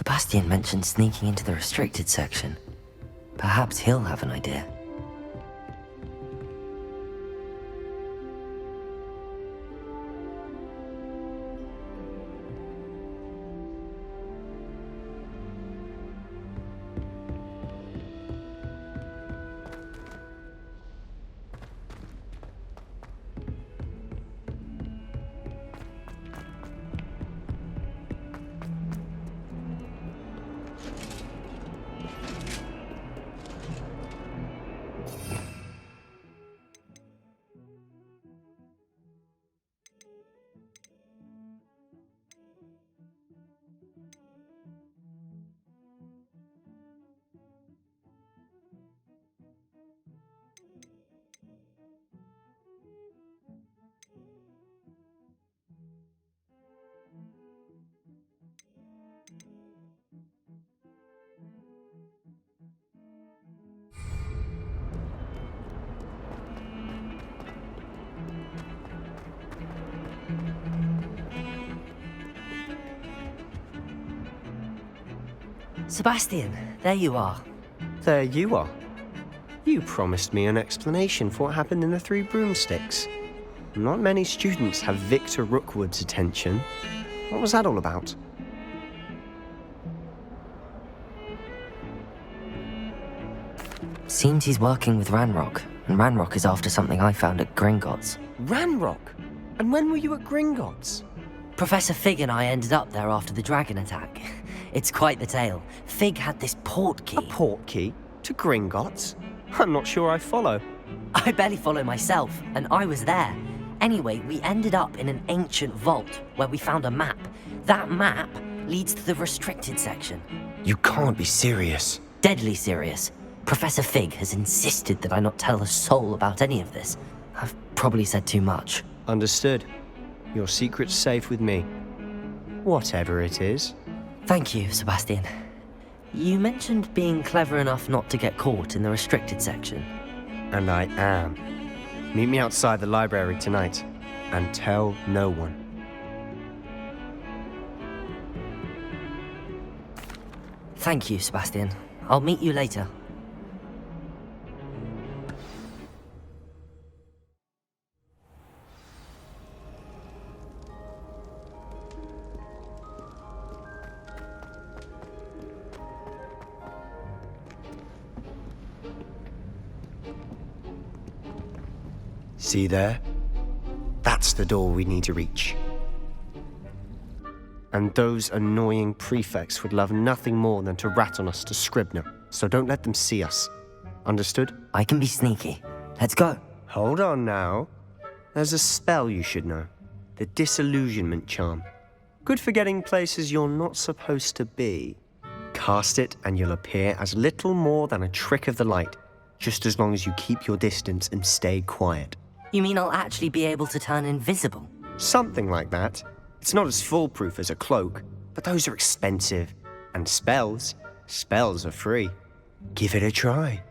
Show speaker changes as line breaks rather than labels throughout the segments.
Sebastian mentioned sneaking into the restricted section. Perhaps he'll have an idea. Sebastian, there you are.
There you are. You promised me an explanation for what happened in the Three Broomsticks. Not many students have Victor Rookwood's attention. What was that all about?
Seems he's working with Ranrock, and Ranrock is after something I found at Gringotts.
Ranrock? And when were you at Gringotts?
Professor Fig and I ended up there after the dragon attack. It's quite the tale. Fig had this port key.
A port key? To Gringotts? I'm not sure I follow.
I barely follow myself, and I was there. Anyway, we ended up in an ancient vault where we found a map. That map leads to the restricted section.
You can't be serious.
Deadly serious. Professor Fig has insisted that I not tell a soul about any of this. I've probably said too much.
Understood. Your secret's safe with me. Whatever it is.
Thank you, Sebastian. You mentioned being clever enough not to get caught in the restricted section.
And I am. Meet me outside the library tonight, and tell no one.
Thank you, Sebastian. I'll meet you later.
See there? That's the door we need to reach. And those annoying prefects would love nothing more than to rat on us to Scribner, so don't let them see us. Understood?
I can be sneaky. Let's go.
Hold on now. There's a spell you should know. The Disillusionment Charm. Good for getting places you're not supposed to be. Cast it and you'll appear as little more than a trick of the light, just as long as you keep your distance and stay quiet.
You mean I'll actually be able to turn invisible?
Something like that. It's not as foolproof as a cloak, but those are expensive. And spells are free. Give it a try.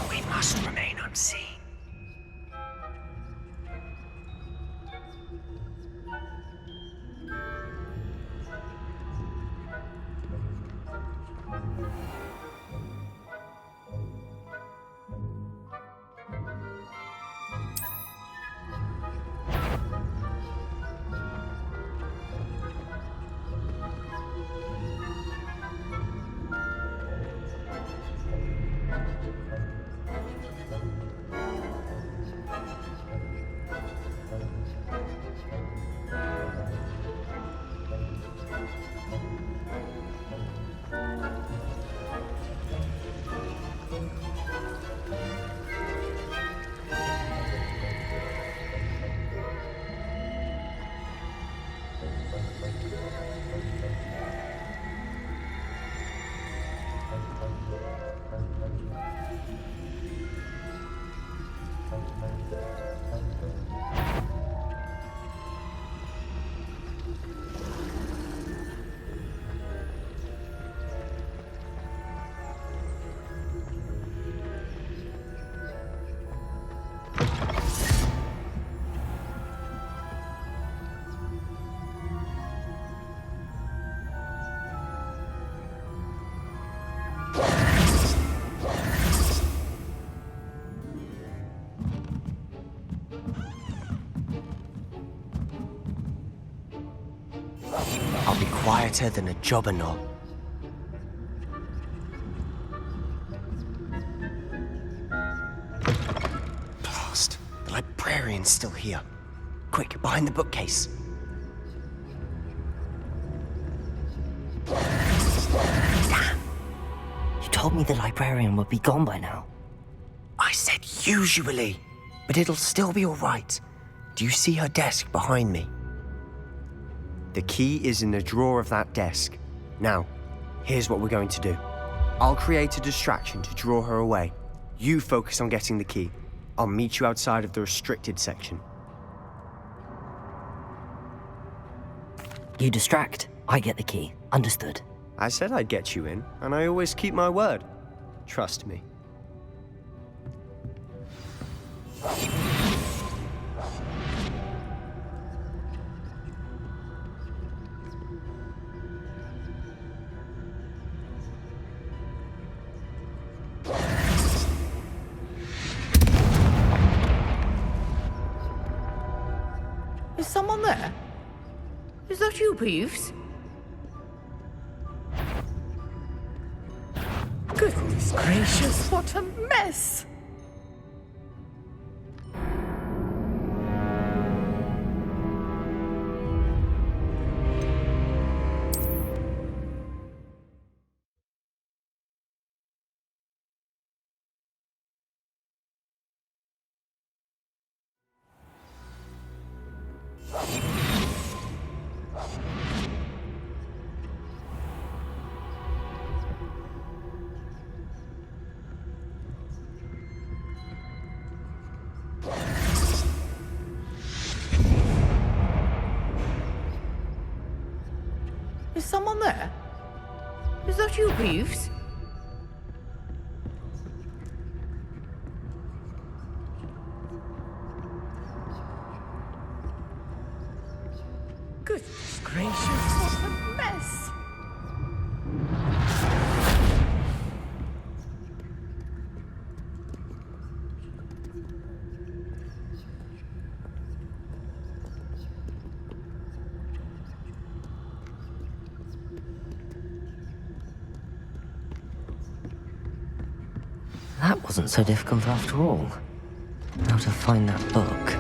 We must remain unseen. quieter than a jobberknoll. Blast! The librarian's still here. Quick, behind the bookcase.
Damn! You told me the librarian would be gone by now.
I said usually, but it'll still be all right. Do you see her desk behind me? The key is in the drawer of that desk. Now, here's what we're going to do. I'll create a distraction to draw her away. You focus on getting the key. I'll meet you outside of the restricted section.
You distract, I get the key. Understood.
I said I'd get you in, and I always keep my word. Trust me.
Is someone there? Is that you, Peeves? Goodness gracious, what a mess! Is someone there? Is that you, Peeves? Goodness gracious, what a mess!
That wasn't so difficult after all. How to find that book.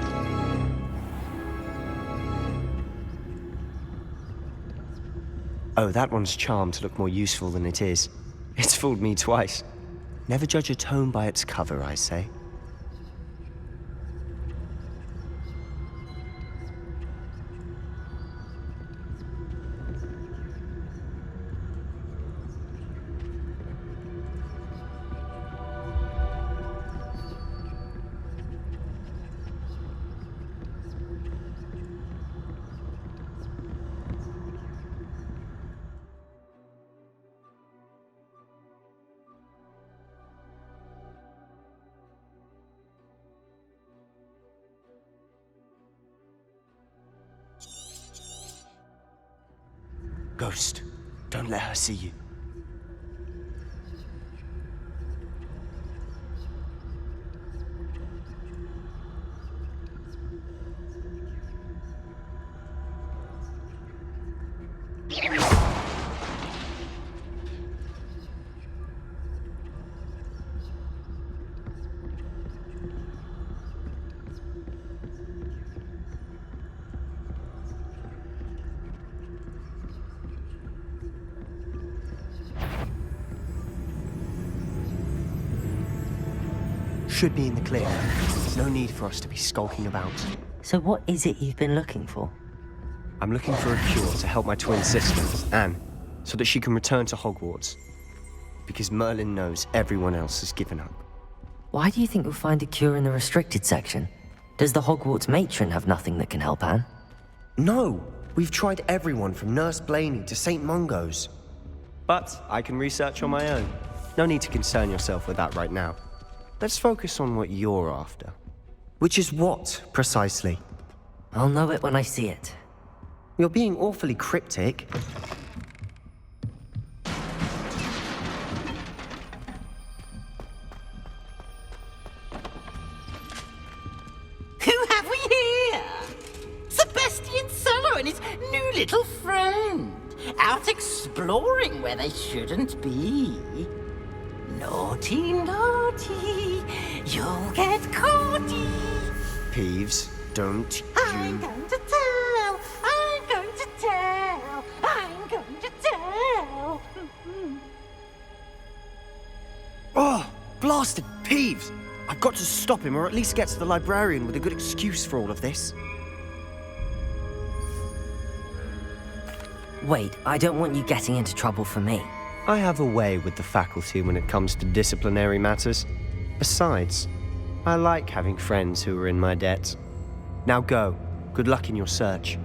Oh, that one's charmed to look more useful than it is. It's fooled me twice. Never judge a tome by its cover, I say. Ghost, don't let her see you. Should be in the clear. No need for us to be skulking about.
So what is it you've been looking for?
I'm looking for a cure to help my twin sister, Anne, so that she can return to Hogwarts. Because Merlin knows everyone else has given up.
Why do you think you'll find a cure in the restricted section? Does the Hogwarts matron have nothing that can help Anne?
No! We've tried everyone from Nurse Blaney to St. Mungo's. But I can research on my own. No need to concern yourself with that right now. Let's focus on what you're after. Which is what, precisely?
I'll know it when I see it.
You're being awfully cryptic.
Who have we here? Sebastian Solo and his new little friend.
out exploring where they shouldn't be. Naughty, naughty, you'll get caughty.
Peeves, don't
I'm
you...
going to tell, I'm going to tell, I'm going to tell.
Oh, blasted Peeves! I've got to stop him, or at least get to the librarian with a good excuse for all of this.
Wait, I don't want you getting into trouble for me.
I have a way with the faculty when it comes to disciplinary matters. Besides, I like having friends who are in my debt. Now go. Good luck in your search.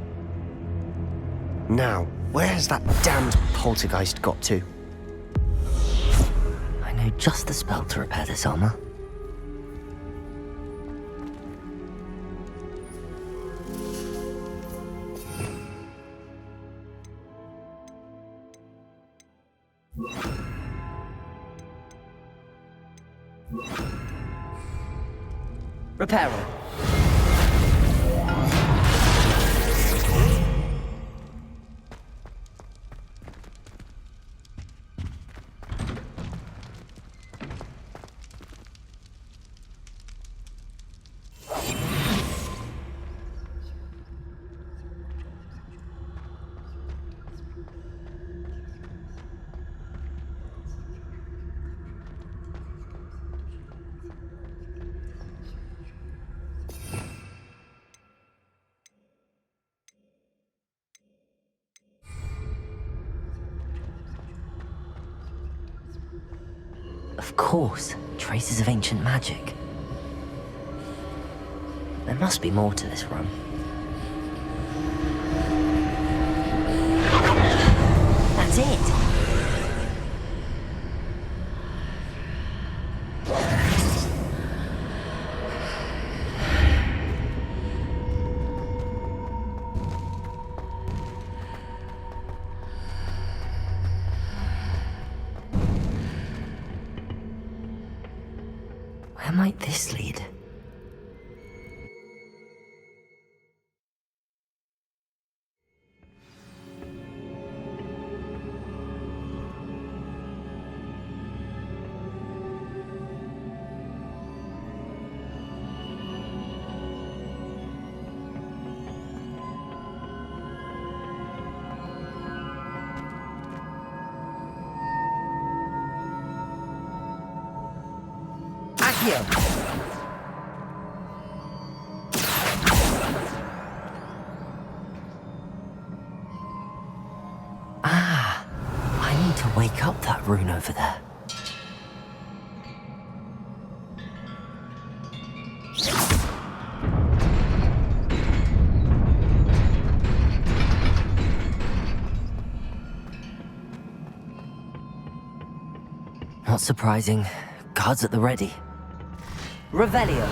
Now, where's that damned poltergeist got to?
I know just the spell to repair this armor. Repairer. Of course, traces of ancient magic. There must be more to this room. That's it! Where might this lead? Accio! Ah, I need to wake up that rune over there. Not surprising. Guards at the ready. Revelio.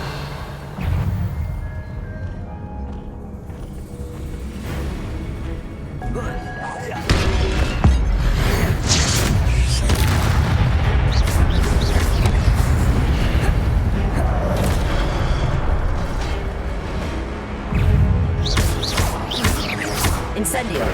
Incendio.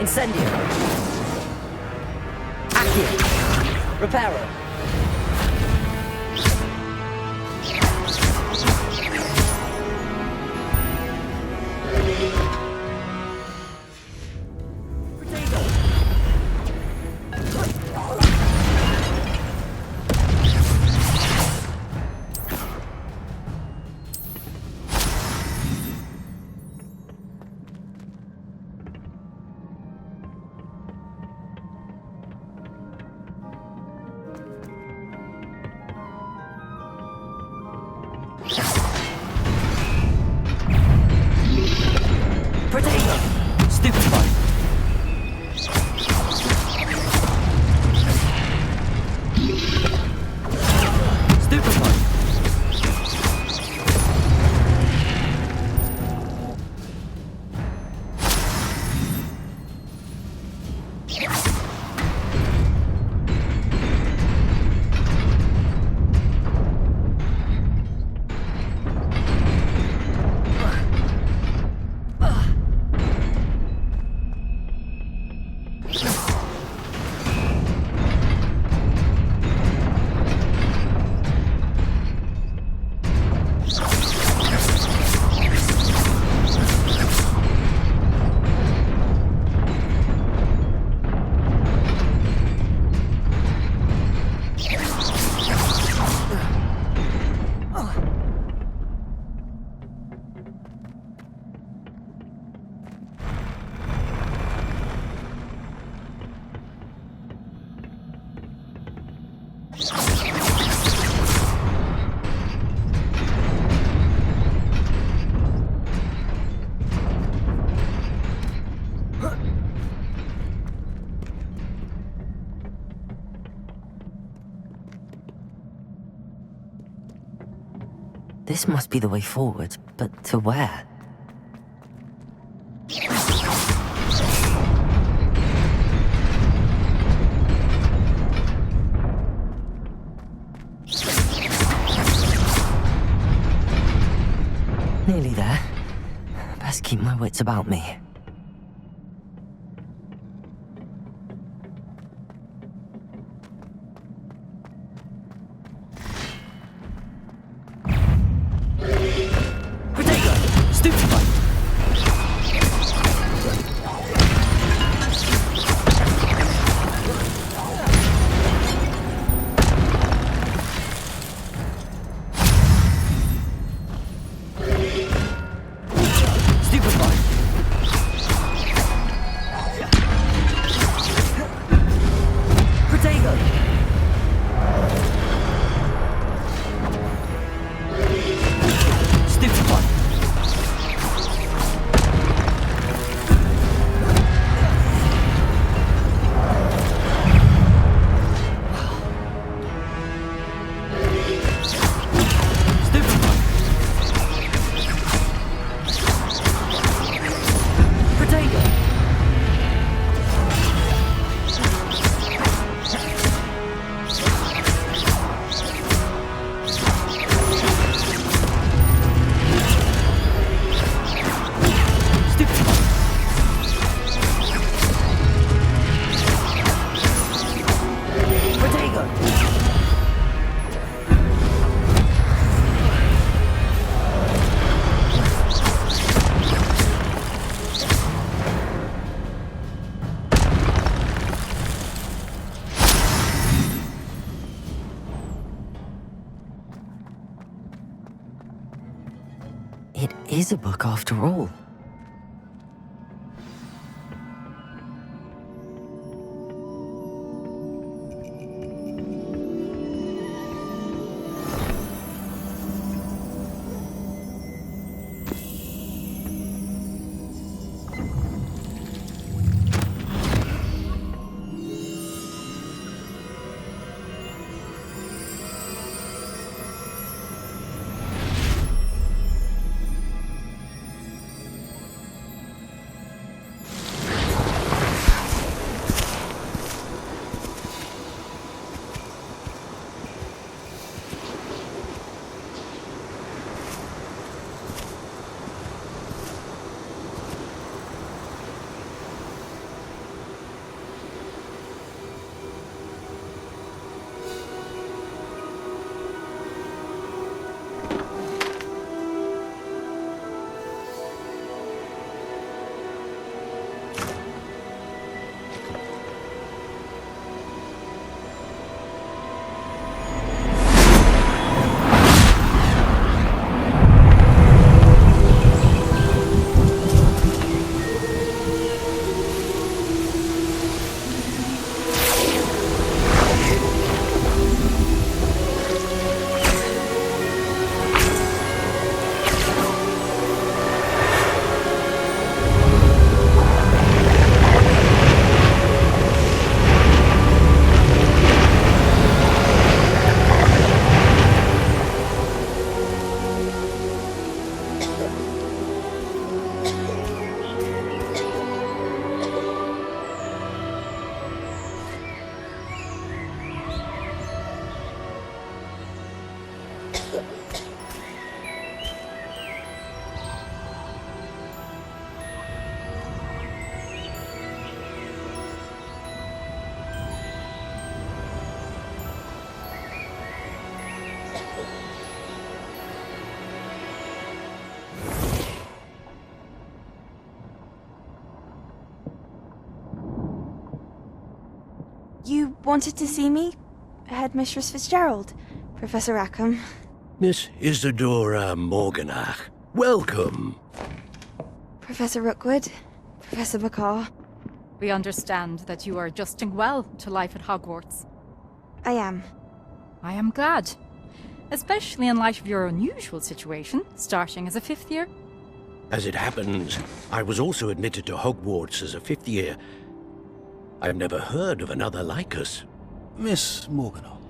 Incendio. Accio. Reparo. Protego! Stupefy! Stupefy! This must be the way forward, but to where? Nearly there. Best keep my wits about me. It is a book after all.
You wanted to see me? Headmistress Fitzgerald, Professor Rackham.
Miss Isadora Morganach, welcome.
Professor Rookwood, Professor McCaw.
We understand that you are adjusting well to life at Hogwarts.
I am.
I am glad. Especially in light of your unusual situation, starting as a fifth year.
As it happens, I was also admitted to Hogwarts as a fifth year. I've never heard of another like us.
Miss Morganach,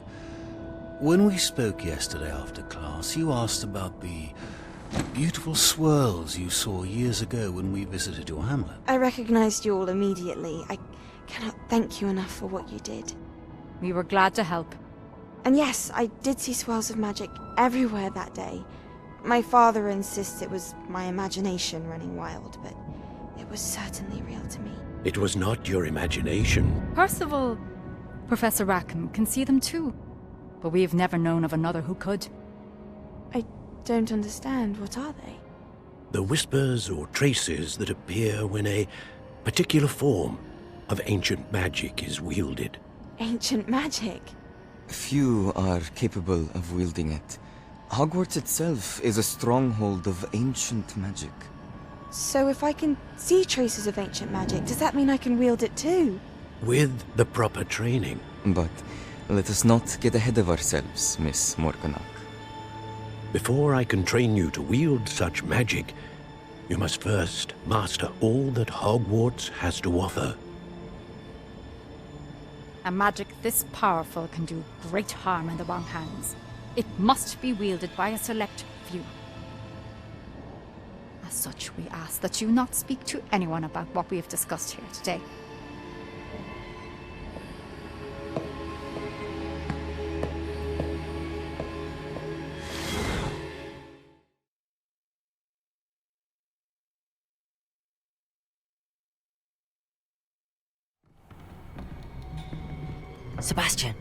when we spoke yesterday after class, you asked about the beautiful swirls you saw years ago when we visited your hamlet.
I recognized you all immediately. I cannot thank you enough for what you did.
We were glad to help.
And yes, I did see swirls of magic everywhere that day. My father insists it was my imagination running wild, but it was certainly real to me.
It was not your imagination.
Percival, Professor Rackham can see them too. But we have never known of another who could.
I don't understand. What are they?
The whispers or traces that appear when a particular form of ancient magic is wielded.
Ancient magic?
Few are capable of wielding it. Hogwarts itself is a stronghold of ancient magic.
So if I can see traces of ancient magic, does that mean I can wield it too?
With the proper training.
But let us not get ahead of ourselves, Miss Morganach.
Before I can train you to wield such magic, you must first master all that Hogwarts has to offer.
A magic this powerful can do great harm in the wrong hands. It must be wielded by a select few. As such, we ask that you not speak to anyone about what we have discussed here today.
Sebastian.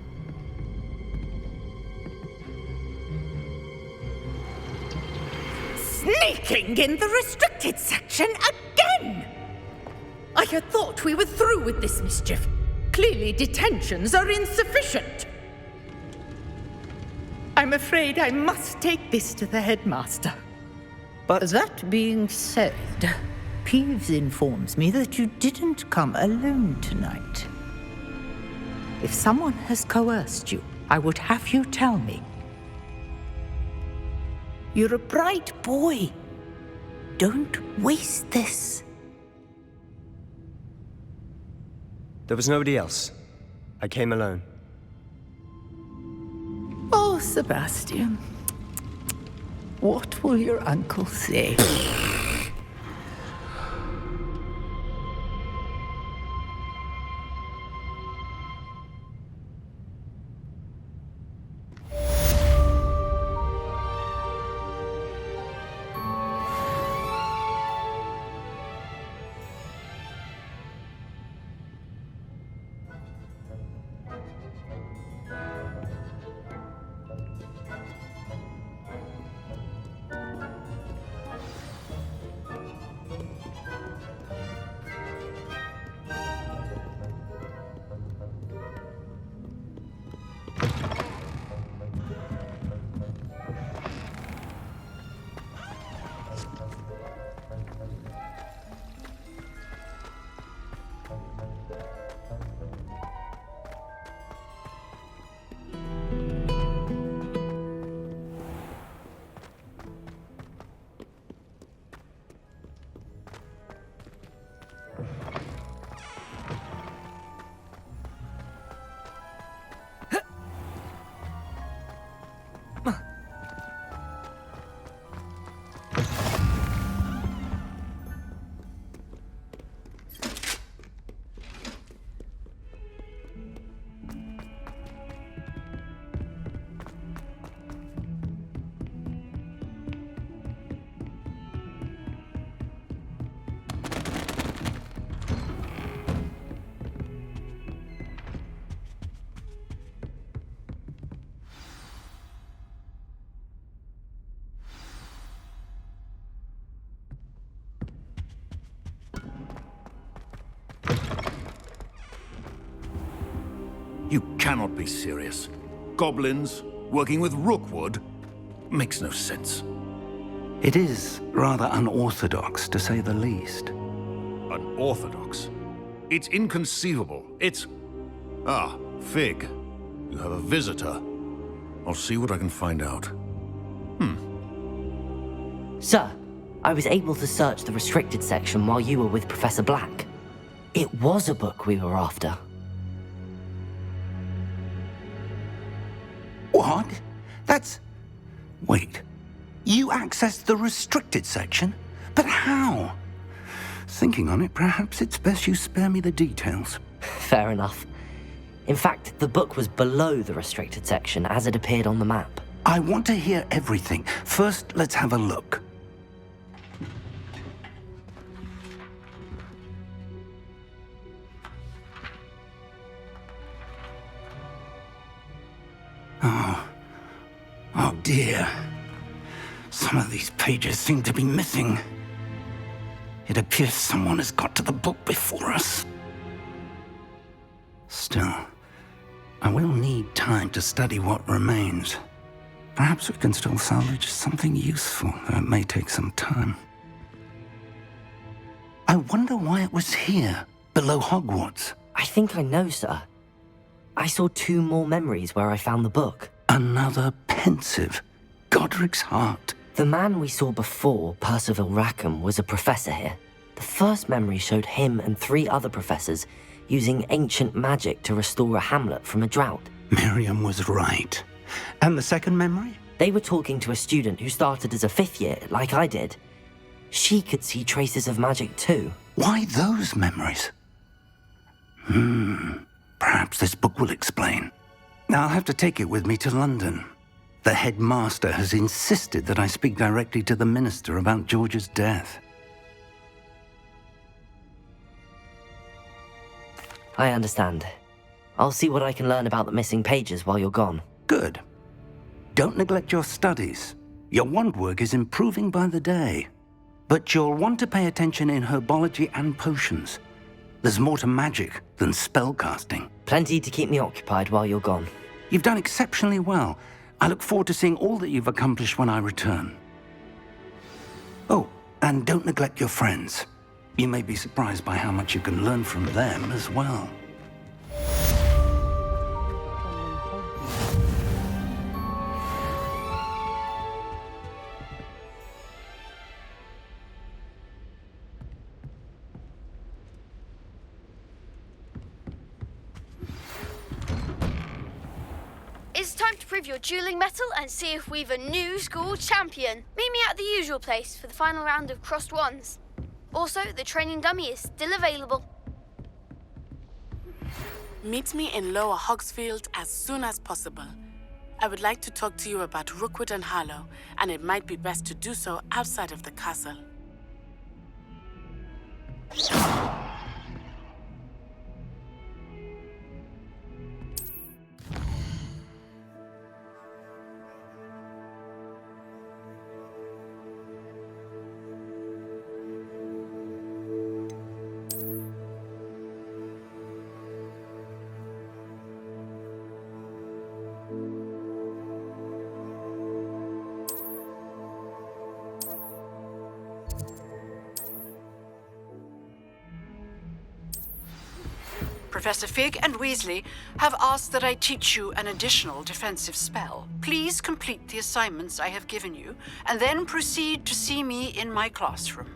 Sneaking in the restricted section again! I had thought we were through with this mischief. Clearly detentions are insufficient. I'm afraid I must take this to the headmaster. But that being said, Peeves informs me that you didn't come alone tonight. If someone has coerced you, I would have you tell me. You're a bright boy. Don't waste this.
There was nobody else. I came alone.
Oh, Sebastian. What will your uncle say?
You cannot be serious. Goblins working with Rookwood? Makes no sense.
It is rather unorthodox, to say the least.
Unorthodox? It's inconceivable. It's... Ah, Fig. You have a visitor. I'll see what I can find out.
Sir, I was able to search the restricted section while you were with Professor Black. It was a book we were after.
What? Wait, you accessed the restricted section? But how? Thinking on it, perhaps it's best you spare me the details.
Fair enough. In fact, the book was below the restricted section as it appeared on the map.
I want to hear everything. First, let's have a look. Oh dear. Some of these pages seem to be missing. It appears someone has got to the book before us. Still, I will need time to study what remains. Perhaps we can still salvage something useful, though it may take some time. I wonder why it was here, below Hogwarts.
I think I know, sir. I saw 2 more memories where I found the book.
Another pensive. Godric's heart.
The man we saw before, Percival Rackham, was a professor here. The first memory showed him and 3 other professors using ancient magic to restore a hamlet from a drought.
Miriam was right. And the second memory?
They were talking to a student who started as a 5th year, like I did. She could see traces of magic too.
Why those memories? Perhaps this book will explain. I'll have to take it with me to London. The headmaster has insisted that I speak directly to the minister about George's death.
I understand. I'll see what I can learn about the missing pages while you're gone.
Good. Don't neglect your studies. Your wand work is improving by the day. But you'll want to pay attention in herbology and potions. There's more to magic than spellcasting.
Plenty to keep me occupied while you're gone.
You've done exceptionally well. I look forward to seeing all that you've accomplished when I return. Oh, and don't neglect your friends. You may be surprised by how much you can learn from them as well.
It's time to prove your dueling mettle and see if we've a new school champion. Meet me at the usual place for the final round of crossed wands. Also, the training dummy is still available.
Meet me in Lower Hogsfield as soon as possible. I would like to talk to you about Rookwood and Harlow, and it might be best to do so outside of the castle.
Professor Fig and Weasley have asked that I teach you an additional defensive spell. Please complete the assignments I have given you, and then proceed to see me in my classroom.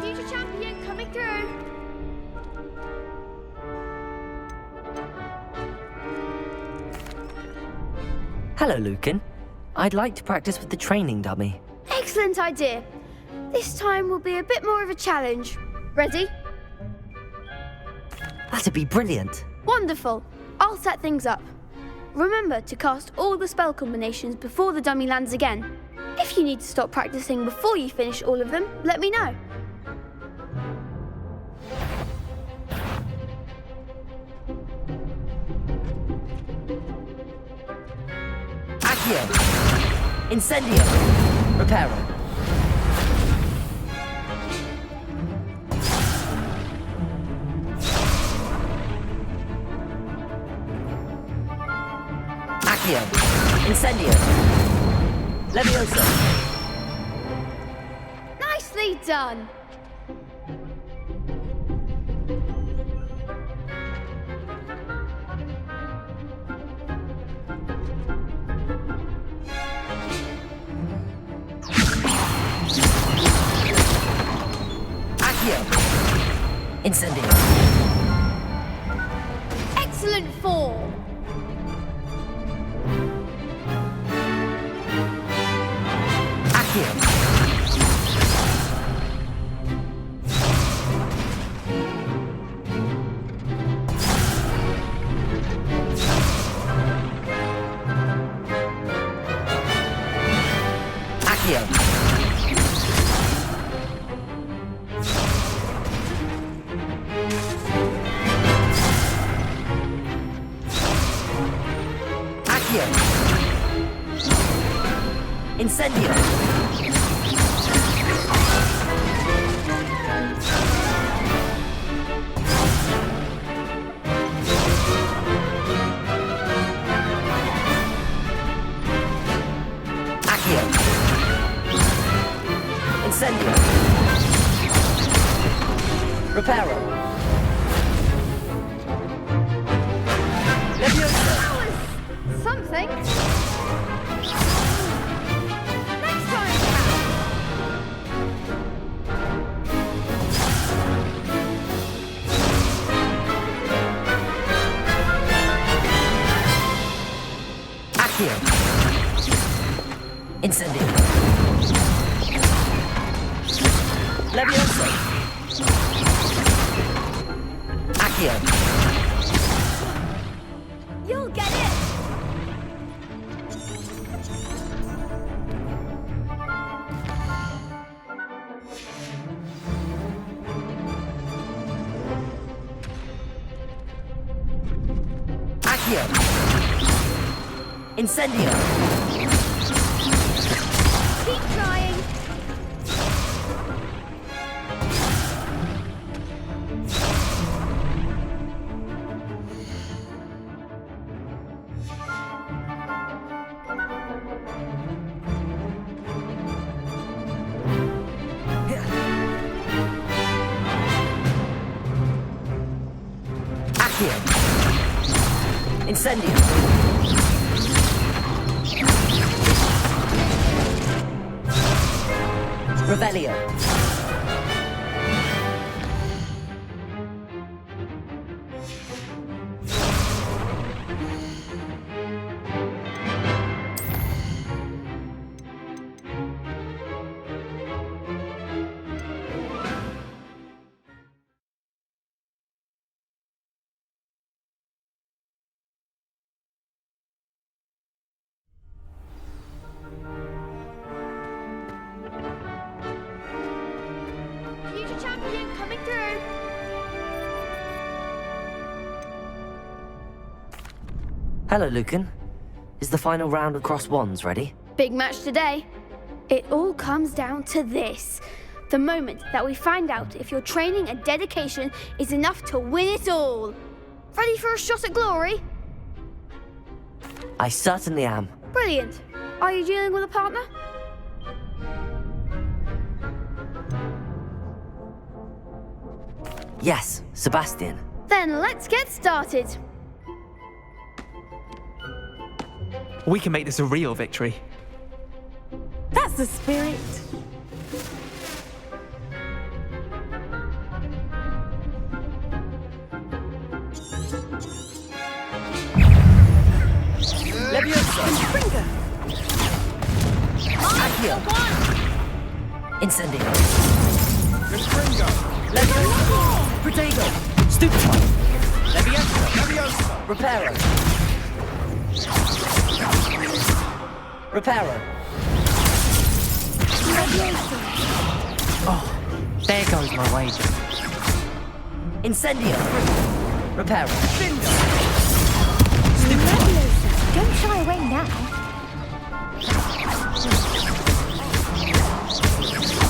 Future champion coming through.
Hello, Lucan. I'd like to practice with the training dummy.
Excellent idea. This time will be a bit more of a challenge. Ready?
That'd be brilliant.
Wonderful. I'll set things up. Remember to cast all the spell combinations before the dummy lands again. If you need to stop practicing before you finish all of them, let me know.
Accio! Incendio! Reparo! Accio! Incendio! Levioso!
Nicely done.
Accio! Incendio!
Excellent form.
Accio! Accio! Accio! Incendio! Accio! Incendio! Reparo! Levioso!
Something. Next time.
Accio! Incendio! Levioso! Accio!
You'll get it.
Accio! Incendio!
Keep trying.
Accio! Incendio! Revelio.
Future champion coming through.
Hello, Lucan. Is the final round of Cross Wands ready?
Big match today. It all comes down to this. The moment that we find out if your training and dedication is enough to win it all. Ready for a shot at glory?
I certainly am.
Brilliant. Are you dealing with a partner?
Yes, Sebastian.
Then let's get started.
We can make this a real victory.
That's the spirit.
Leviosa! Accio! Incendio! Leviosa! Protego! Stupefy! Leviosa! Reparo! Reparo!
Oh, there goes my wager.
Incendio! Reparo!
Leviosa, don't shy away now.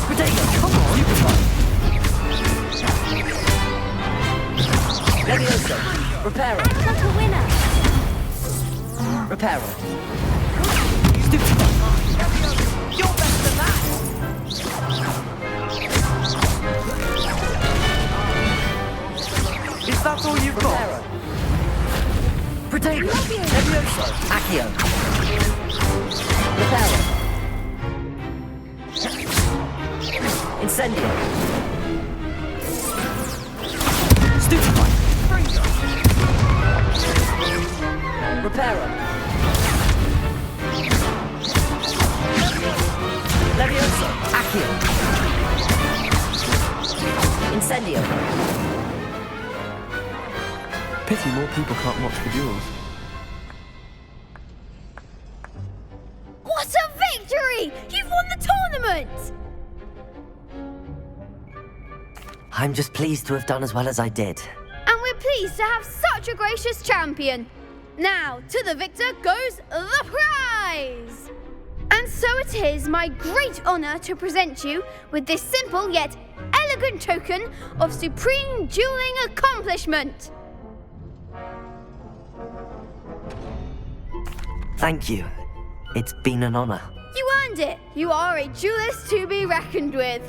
Protego! Come on! Stupefy! Leviosa! Reparo!
I've got a winner.
Reparo! Stupefy! You're better than that!
Is that all you've got?
Protego! Leviosa! Accio! Reparo! Incendio! Stupefy! Reparo! Leviosa! Accio! Incendio!
Pity more people can't watch the duels.
What a victory! You've won the tournament!
I'm just pleased to have done as well as I did.
And we're pleased to have such a gracious champion. Now, to the victor goes the prize! And so it is my great honour to present you with this simple yet elegant token of supreme dueling accomplishment.
Thank you. It's been an honor.
You earned it. You are a duelist to be reckoned with.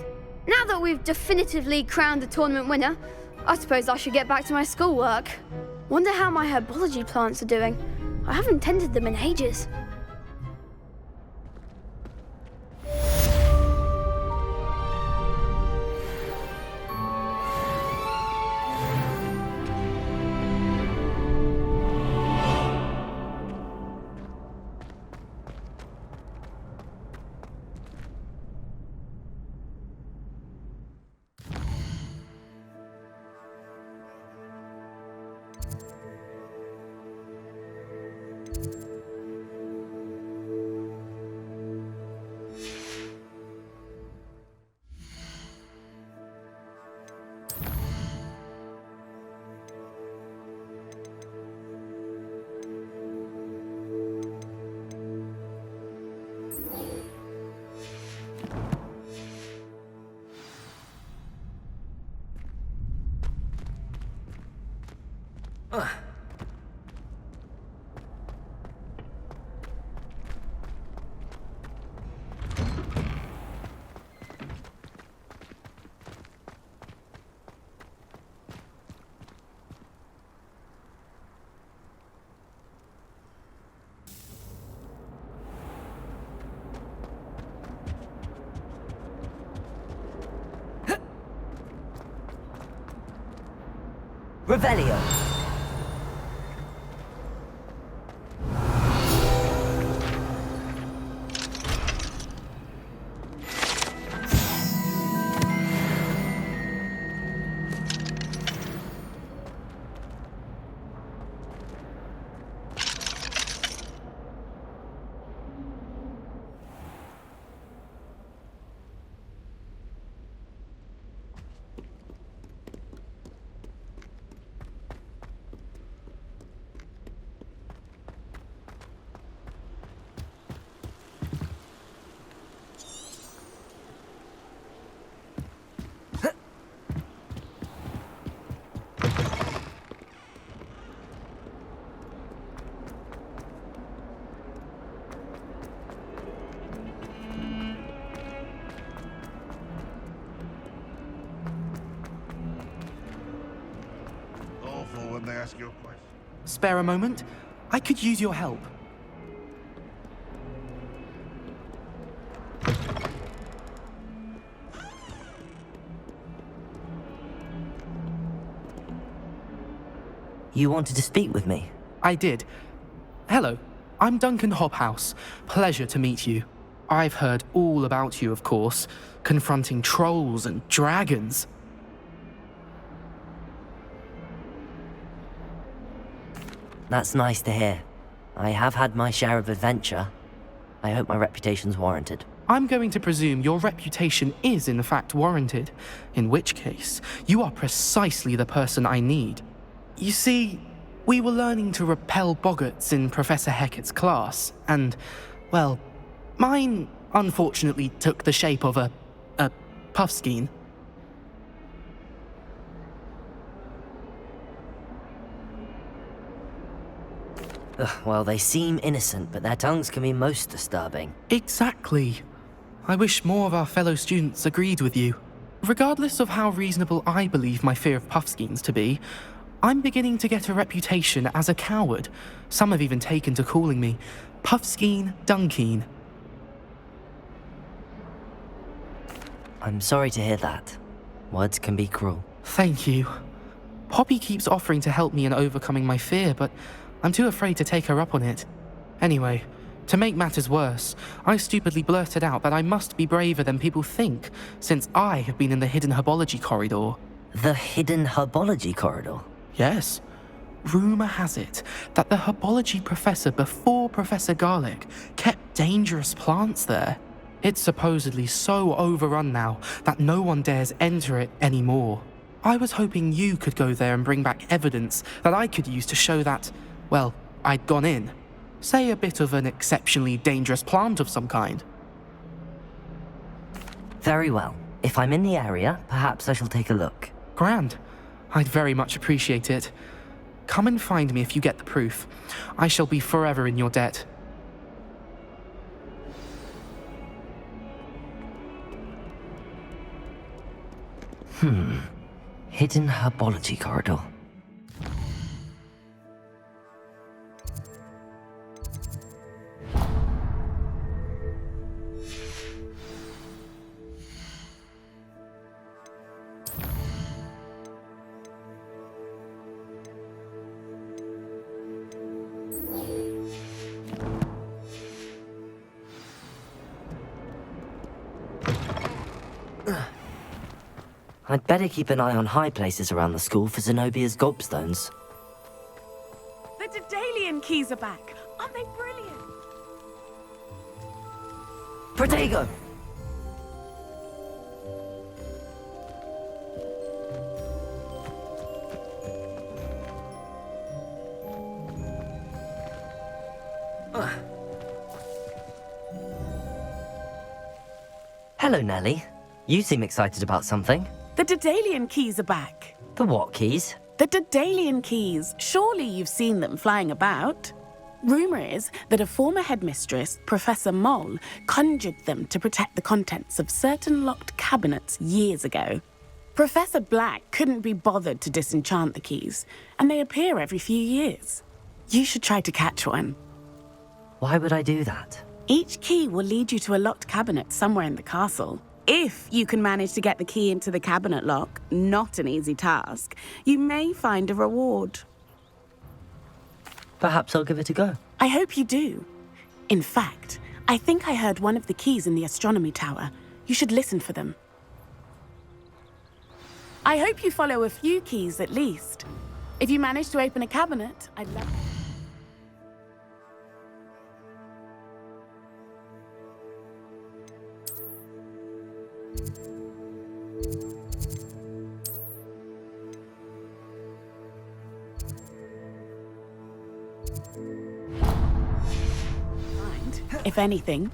Now that we've definitively crowned the tournament winner, I suppose I should get back to my schoolwork. Wonder how my herbology plants are doing. I haven't tended them in ages.
Revelio!
Awful when they ask you a question.
Spare a moment? I could use your help.
You wanted to speak with me?
I did. Hello, I'm Duncan Hobhouse. Pleasure to meet you. I've heard all about you, of course, confronting trolls and dragons.
That's nice to hear. I have had my share of adventure. I hope my reputation's warranted.
I'm going to presume your reputation is in fact warranted, in which case, you are precisely the person I need. You see, we were learning to repel boggarts in Professor Hecat's class, and, well, mine unfortunately took the shape of a puffskein.
Well, they seem innocent, but their tongues can be most disturbing.
Exactly. I wish more of our fellow students agreed with you. Regardless of how reasonable I believe my fear of puffskeins to be, I'm beginning to get a reputation as a coward. Some have even taken to calling me Puffskeen Dunkeen.
I'm sorry to hear that. Words can be cruel.
Thank you. Poppy keeps offering to help me in overcoming my fear, but I'm too afraid to take her up on it. Anyway, to make matters worse, I stupidly blurted out that I must be braver than people think, since I have been in the hidden herbology corridor.
The hidden herbology corridor?
Yes. Rumour has it that the herbology professor before Professor Garlic kept dangerous plants there. It's supposedly so overrun now that no one dares enter it anymore. I was hoping you could go there and bring back evidence that I could use to show that, well, I'd gone in. Say a bit of an exceptionally dangerous plant of some kind.
Very well. If I'm in the area, perhaps I shall take a look.
Grand. I'd very much appreciate it. Come and find me if you get the proof. I shall be forever in your debt.
Hidden herbology corridor. I'd better keep an eye on high places around the school for Zenobia's gobstones.
The Daedalian keys are back. Aren't they brilliant?
Protego! Hello, Nellie. You seem excited about something.
The Daedalian keys are back.
The what keys?
The Daedalian keys. Surely you've seen them flying about. Rumour is that a former headmistress, Professor Moll, conjured them to protect the contents of certain locked cabinets years ago. Professor Black couldn't be bothered to disenchant the keys, and they appear every few years. You should try to catch one.
Why would I do that?
Each key will lead you to a locked cabinet somewhere in the castle. If you can manage to get the key into the cabinet lock, not an easy task, you may find a reward.
Perhaps I'll give it a go.
I hope you do. In fact, I think I heard one of the keys in the astronomy tower. You should listen for them. I hope you follow a few keys at least. If you manage to open a cabinet, I'd love it. If anything.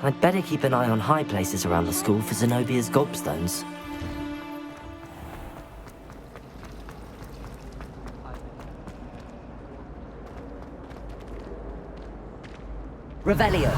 I'd better keep an eye on high places around the school for Zenobia's gobstones. Revelio.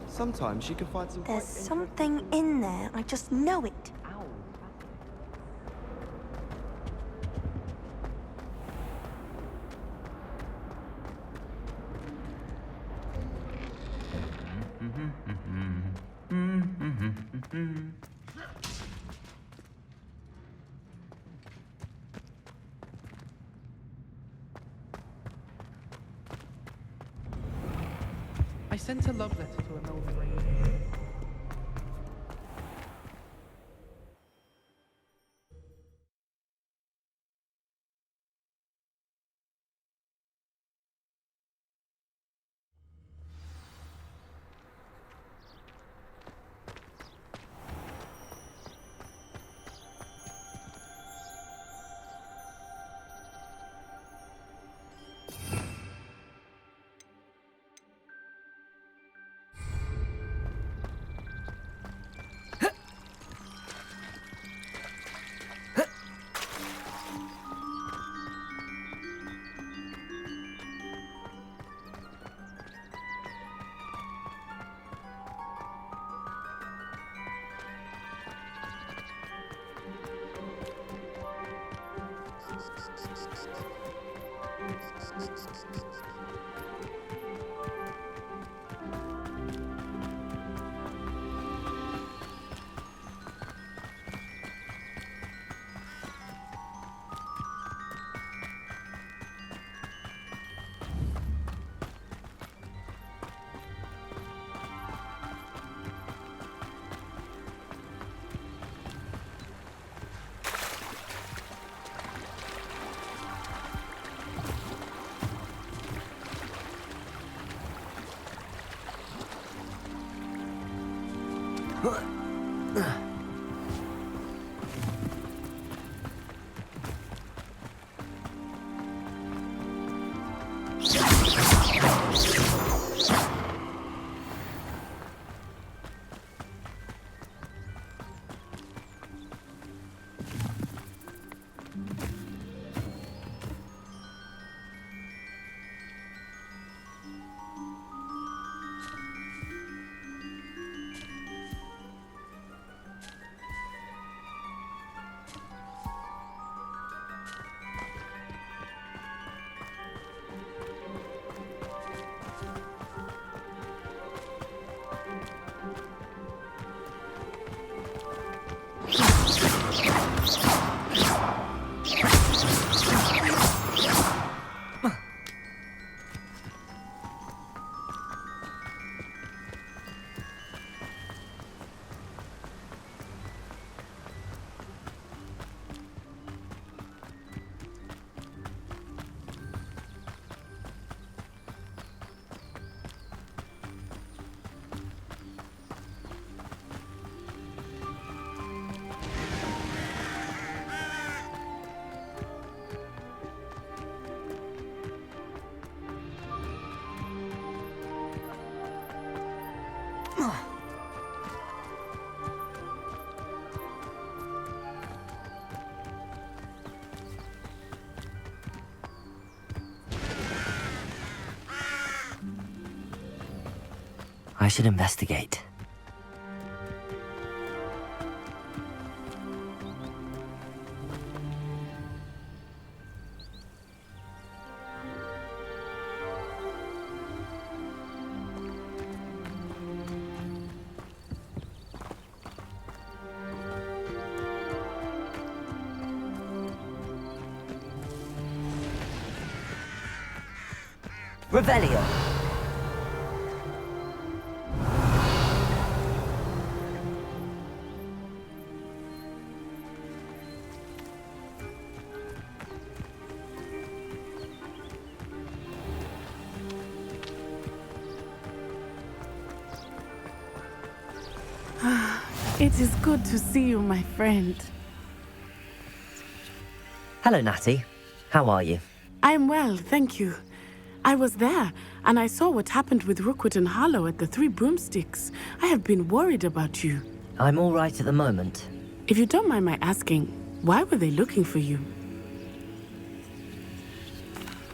Sometimes you can find some.
There's something in there. I just know it.
I sent a love letter to a Melvin Ring.
I should investigate. Revelio.
It is good to see you, my friend.
Hello, Natty. How are you?
I'm well, thank you. I was there, and I saw what happened with Rookwood and Harlow at the Three Broomsticks. I have been worried about you.
I'm all right at the moment.
If you don't mind my asking, why were they looking for you?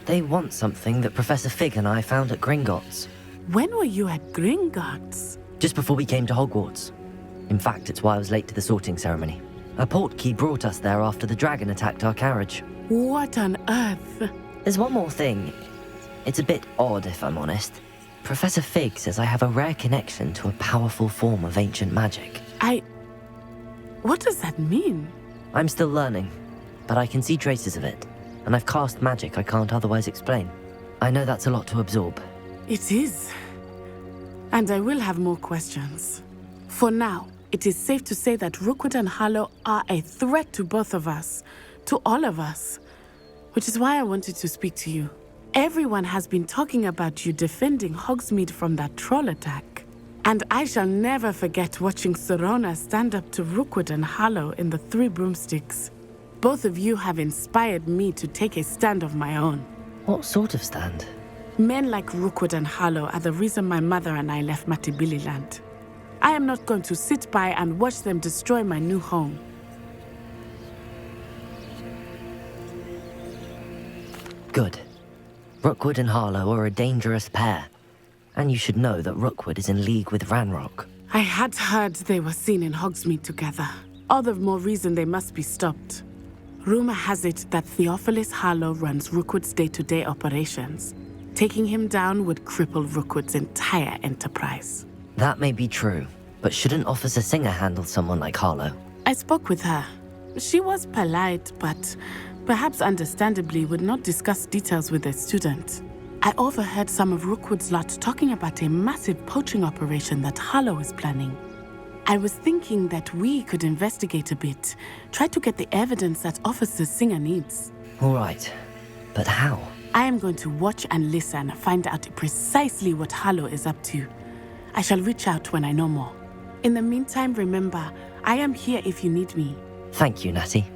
They want something that Professor Fig and I found at Gringotts.
When were you at Gringotts?
Just before we came to Hogwarts. In fact, it's why I was late to the sorting ceremony. A portkey brought us there after the dragon attacked our carriage.
What on earth?
There's one more thing. It's a bit odd, if I'm honest. Professor Fig says I have a rare connection to a powerful form of ancient magic.
What does that mean?
I'm still learning, but I can see traces of it, and I've cast magic I can't otherwise explain. I know that's a lot to absorb.
It is. And I will have more questions. For now, it is safe to say that Rookwood and Harlow are a threat to both of us, to all of us, which is why I wanted to speak to you. Everyone has been talking about you defending Hogsmeade from that troll attack. And I shall never forget watching Serona stand up to Rookwood and Harlow in the Three Broomsticks. Both of you have inspired me to take a stand of my own.
What sort of stand?
Men like Rookwood and Harlow are the reason my mother and I left Matibililand. I am not going to sit by and watch them destroy my new home.
Good. Rookwood and Harlow are a dangerous pair. And you should know that Rookwood is in league with Ranrock.
I had heard they were seen in Hogsmeade together. All the more reason they must be stopped. Rumor has it that Theophilus Harlow runs Rookwood's day-to-day operations. Taking him down would cripple Rookwood's entire enterprise.
That may be true, but shouldn't Officer Singer handle someone like Harlow?
I spoke with her. She was polite, but perhaps understandably would not discuss details with a student. I overheard some of Rookwood's lot talking about a massive poaching operation that Harlow is planning. I was thinking that we could investigate a bit, try to get the evidence that Officer Singer needs.
All right, but how?
I am going to watch and listen, find out precisely what Harlow is up to. I shall reach out when I know more. In the meantime, remember, I am here if you need me.
Thank you, Natty.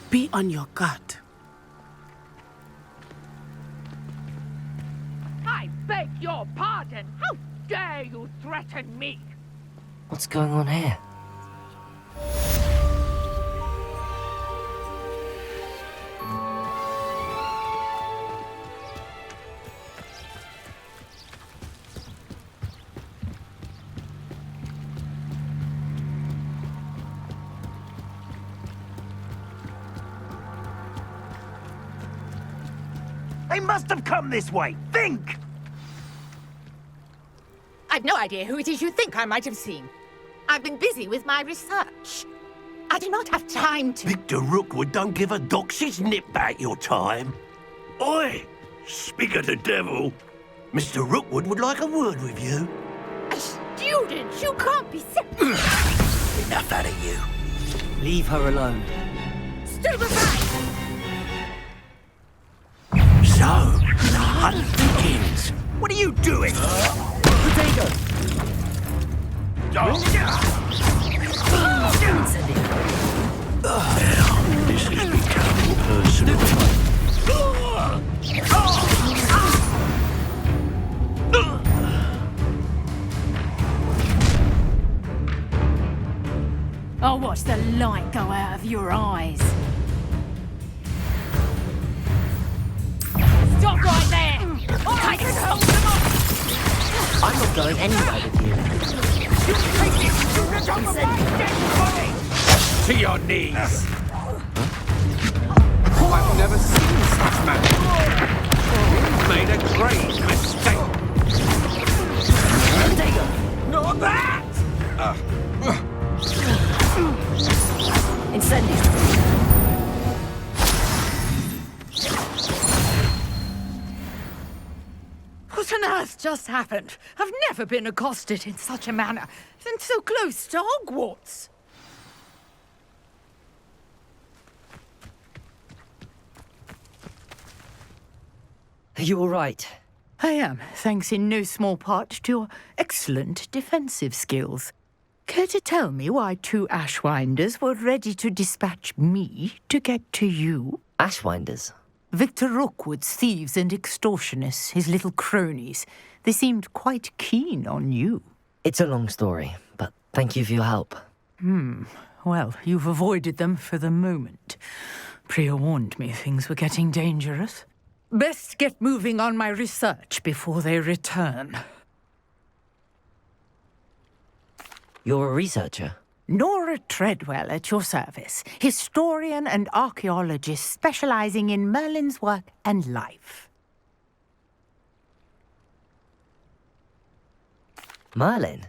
Be on your guard.
I beg your pardon. How dare you threaten me?
What's going on here?
They must have come this way. Think!
I've no idea who it is you think I might have seen. I've been busy with my research. I do not have time to...
Victor Rookwood don't give a doxy's nip back your time. Oi! Speak of the devil. Mr. Rookwood would like a word with you.
A student? You can't be
Enough out of you.
Leave her alone.
Stupefy!
So, the hunt begins. What are you doing?
Potato!
Now, this has become personal.
watch the light go out of your eyes. Stop right there! I can hold them off!
I'm not going anywhere with you.
To your knees! I've never seen such magic. You've made a great mistake. Not that!
Incendio.
What on earth just happened? I've never been accosted in such a manner, and so close to Hogwarts.
Are you all right?
I am, thanks in no small part to your excellent defensive skills. Care to tell me why 2 Ashwinders were ready to dispatch me to get to you?
Ashwinders?
Victor Rookwood's thieves and extortionists, his little cronies. They seemed quite keen on you.
It's a long story, but thank you for your help.
Well, you've avoided them for the moment. Priya warned me things were getting dangerous. Best get moving on my research before they return.
You're a researcher?
Nora Treadwell at your service, historian and archaeologist specializing in Merlin's work and life.
Merlin?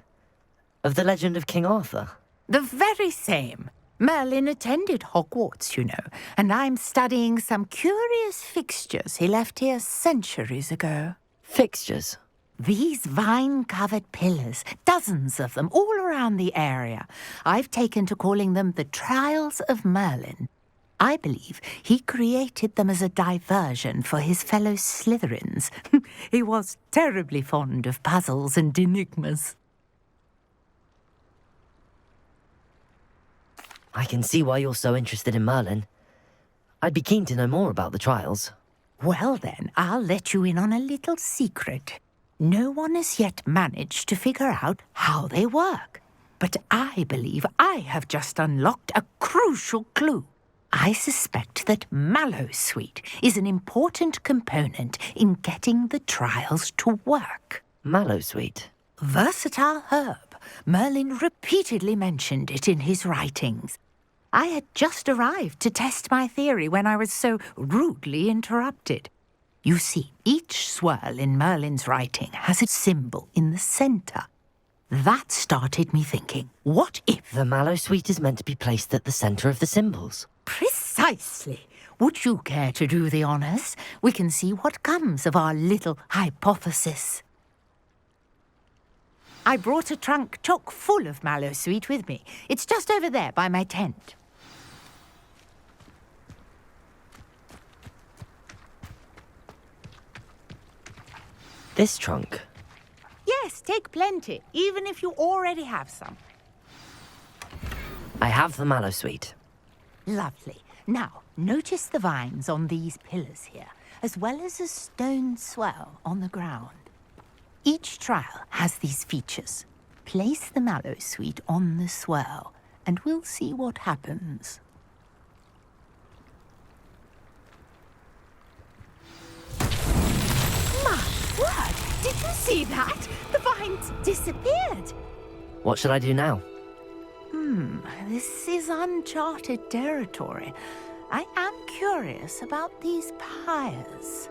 Of the legend of King Arthur?
The very same. Merlin attended Hogwarts, you know, and I'm studying some curious fixtures he left here centuries ago.
Fixtures?
These vine-covered pillars, dozens of them, all around the area. I've taken to calling them the Trials of Merlin. I believe he created them as a diversion for his fellow Slytherins. He was terribly fond of puzzles and enigmas.
I can see why you're so interested in Merlin. I'd be keen to know more about the trials.
Well then, I'll let you in on a little secret. No one has yet managed to figure out how they work. But I believe I have just unlocked a crucial clue. I suspect that Mallowsweet is an important component in getting the trials to work.
Mallowsweet?
Versatile herb. Merlin repeatedly mentioned it in his writings. I had just arrived to test my theory when I was so rudely interrupted. You see, each swirl in Merlin's writing has a symbol in the centre. That started me thinking, what if...
The Mallowsweet is meant to be placed at the centre of the symbols.
Precisely. Would you care to do the honours? We can see what comes of our little hypothesis. I brought a trunk chock full of Mallowsweet with me. It's just over there by my tent.
This trunk?
Yes, take plenty, even if you already have some.
I have the Mallowsweet.
Lovely. Now, notice the vines on these pillars here, as well as a stone swell on the ground. Each trial has these features. Place the Mallowsweet on the swell, and we'll see what happens. My word! Did you see that? The vines disappeared.
What should I do now?
This is uncharted territory. I am curious about these pyres.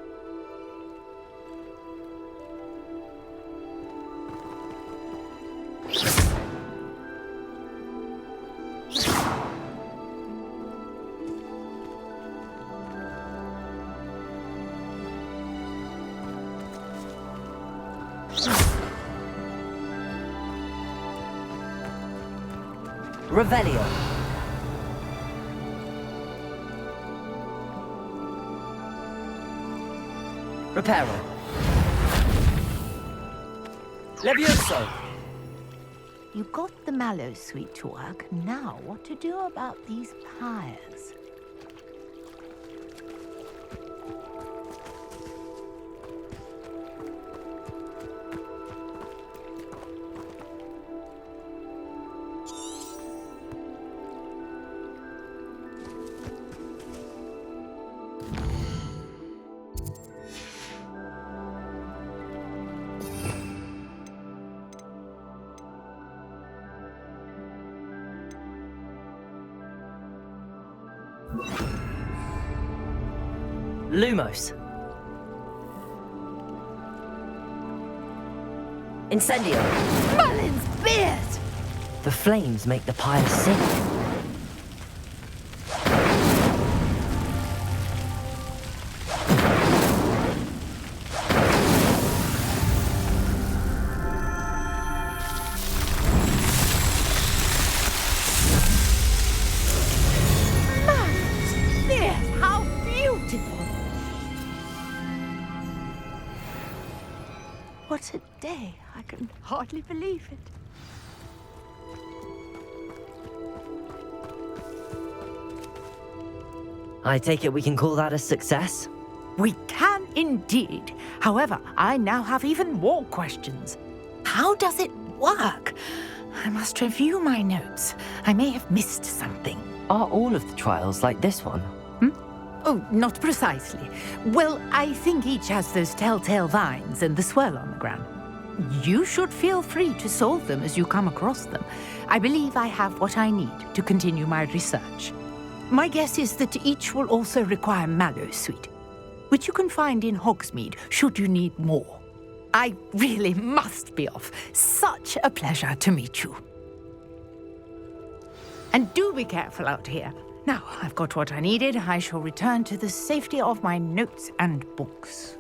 Revelio. Reparo. Levioso.
You got the Mallowsweet to work. Now, what to do about these pyres?
Lumos. Incendio.
Merlin's beard!
The flames make the pyre sink.
Merlin's beard! How beautiful! What a day. I can hardly believe it.
I take it we can call that a success?
We can indeed. However, I now have even more questions. How does it work? I must review my notes. I may have missed something.
Are all of the trials like this one?
Oh, not precisely. Well, I think each has those telltale vines and the swirl on the ground. You should feel free to solve them as you come across them. I believe I have what I need to continue my research. My guess is that each will also require mallow sweet, which you can find in Hogsmeade should you need more. I really must be off. Such a pleasure to meet you. And do be careful out here. Now, I've got what I needed. I shall return to the safety of my notes and books.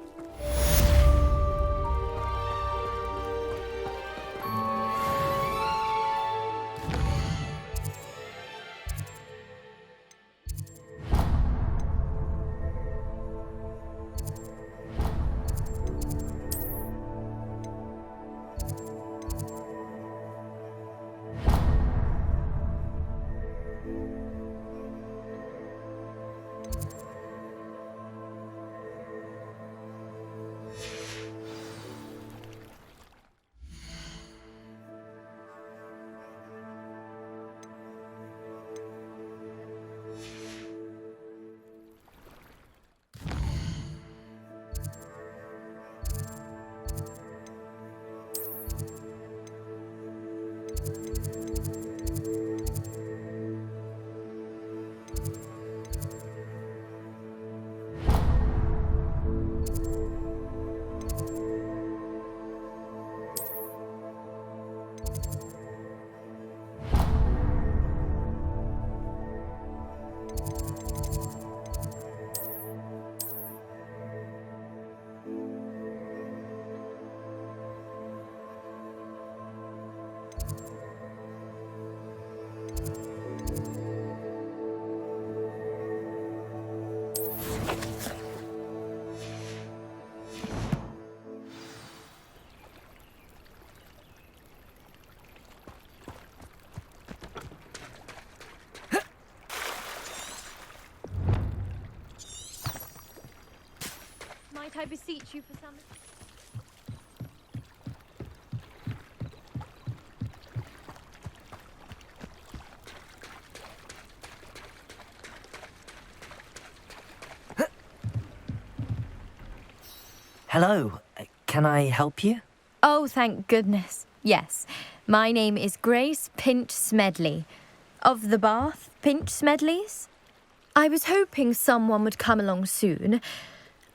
Might I beseech you for some...
Hello, can I help you?
Oh, thank goodness. Yes, my name is Grace Pinch Smedley, of the Bath Pinch Smedleys. I was hoping someone would come along soon.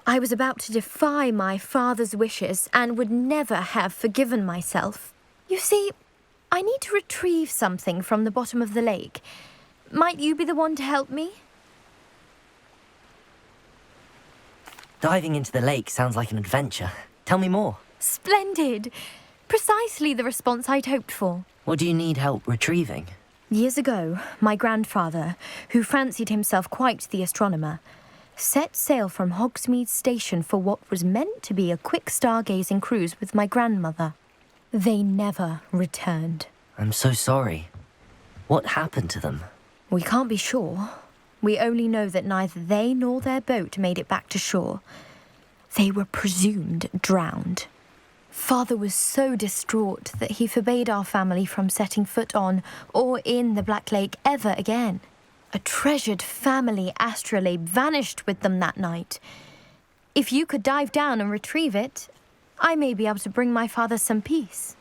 I was about to defy my father's wishes and would never have forgiven myself. You see, I need to retrieve something from the bottom of the lake. Might you be the one to help me?
Diving into the lake sounds like an adventure. Tell me more.
Splendid! Precisely the response I'd hoped for.
What do you need help retrieving?
Years ago, my grandfather, who fancied himself quite the astronomer, set sail from Hogsmeade Station for what was meant to be a quick stargazing cruise with my grandmother. They never returned.
I'm so sorry. What happened to them?
We can't be sure. We only know that neither they nor their boat made it back to shore. They were presumed drowned. Father was so distraught that he forbade our family from setting foot on or in the Black Lake ever again. A treasured family astrolabe vanished with them that night. If you could dive down and retrieve it, I may be able to bring my father some peace.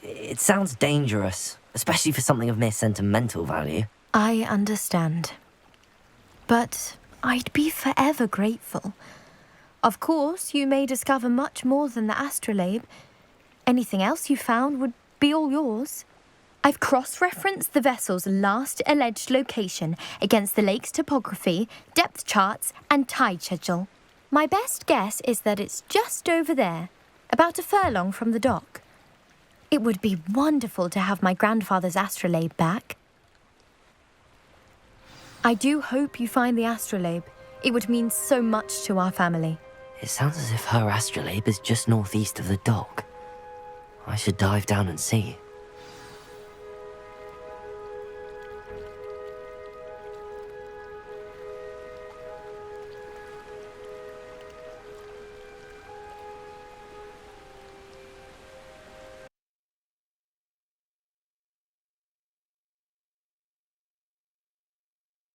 It sounds dangerous. especially for something of mere sentimental value.
I understand. But I'd be forever grateful. Of course, you may discover much more than the astrolabe. Anything else you found would be all yours. I've cross-referenced the vessel's last alleged location against the lake's topography, depth charts, and tide schedule. My best guess is that it's just over there, about a furlong from the dock. It would be wonderful to have my grandfather's astrolabe back. I do hope you find the astrolabe. It would mean so much to our family.
It sounds as if her astrolabe is just northeast of the dock. I should dive down and see.